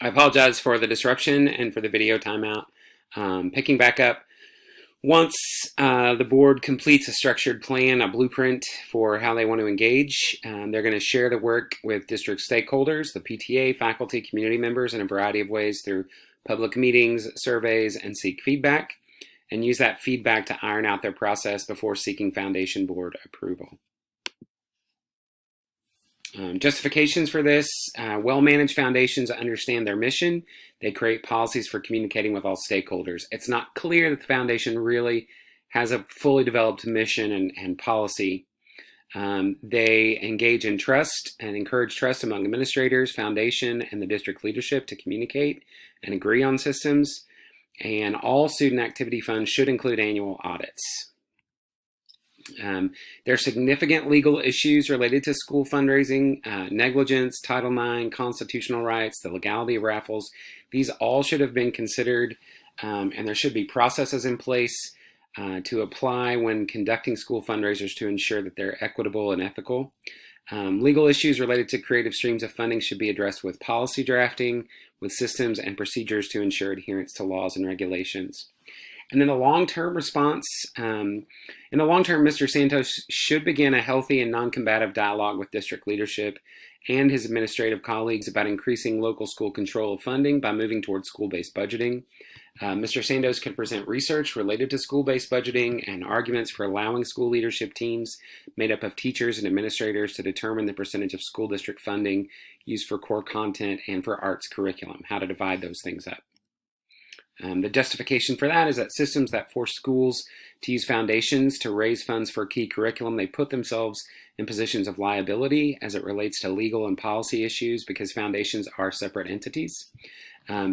I apologize for the disruption and for the video timeout. Picking back up, once the board completes a structured plan, a blueprint for how they want to engage, they're going to share the work with district stakeholders, the PTA, faculty, community members in a variety of ways through public meetings, surveys, and seek feedback, and use that feedback to iron out their process before seeking foundation board approval. Justifications for this: well-managed foundations understand their mission. They create policies for communicating with all stakeholders. It's not clear that the foundation really has a fully developed mission and policy. They engage in trust and encourage trust among administrators, foundation, and the district leadership to communicate and agree on systems. And all student activity funds should include annual audits. There are significant legal issues related to school fundraising, negligence, Title IX, constitutional rights, the legality of raffles. These all should have been considered, and there should be processes in place to apply when conducting school fundraisers to ensure that they're equitable and ethical. Legal issues related to creative streams of funding should be addressed with policy drafting, with systems and procedures to ensure adherence to laws and regulations. And then the long-term response, in the long term, Mr. Santos should begin a healthy and non-combative dialogue with district leadership and his administrative colleagues about increasing local school control of funding by moving towards school-based budgeting. Mr. Santos could present research related to school-based budgeting and arguments for allowing school leadership teams made up of teachers and administrators to determine the percentage of school district funding used for core content and for arts curriculum, how to divide those things up. The justification for that is that systems that force schools to use foundations to raise funds for key curriculum, they put themselves in positions of liability as it relates to legal and policy issues because foundations are separate entities.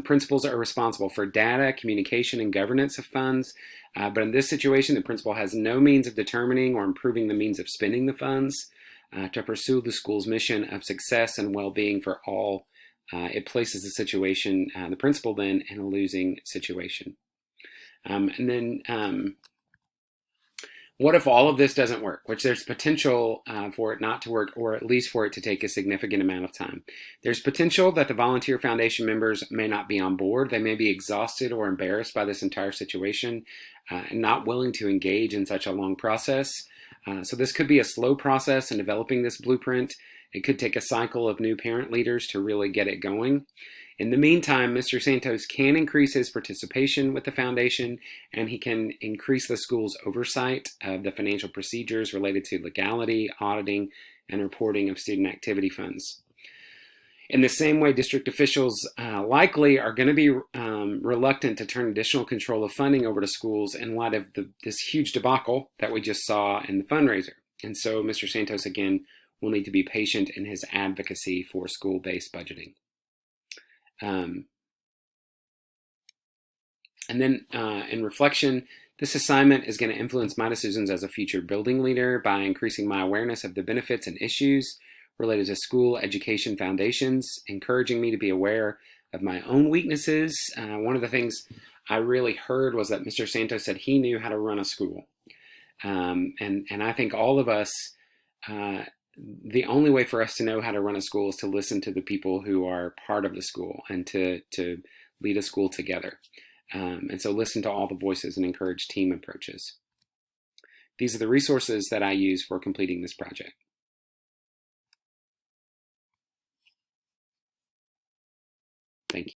Principals are responsible for data, communication, and governance of funds, but in this situation, the principal has no means of determining or improving the means of spending the funds to pursue the school's mission of success and well-being for all. It places the principal then, in a losing situation. What if all of this doesn't work, which there's potential for it not to work, or at least for it to take a significant amount of time? There's potential that the volunteer foundation members may not be on board. They may be exhausted or embarrassed by this entire situation and not willing to engage in such a long process. So this could be a slow process in developing this blueprint. It could take a cycle of new parent leaders to really get it going. In the meantime, Mr. Santos can increase his participation with the foundation, and he can increase the school's oversight of the financial procedures related to legality, auditing, and reporting of student activity funds. In the same way, district officials likely are going to be reluctant to turn additional control of funding over to schools in light of this huge debacle that we just saw in the fundraiser. And so Mr. Santos, again, will need to be patient in his advocacy for school-based budgeting. And then in reflection, this assignment is going to influence my decisions as a future building leader by increasing my awareness of the benefits and issues related to school education foundations, encouraging me to be aware of my own weaknesses. One of the things I really heard was that Mr. Santos said he knew how to run a school. And I think all of us, the only way for us to know how to run a school is to listen to the people who are part of the school and to lead a school together. And so listen to all the voices and encourage team approaches. These are the resources that I use for completing this project. Thank you.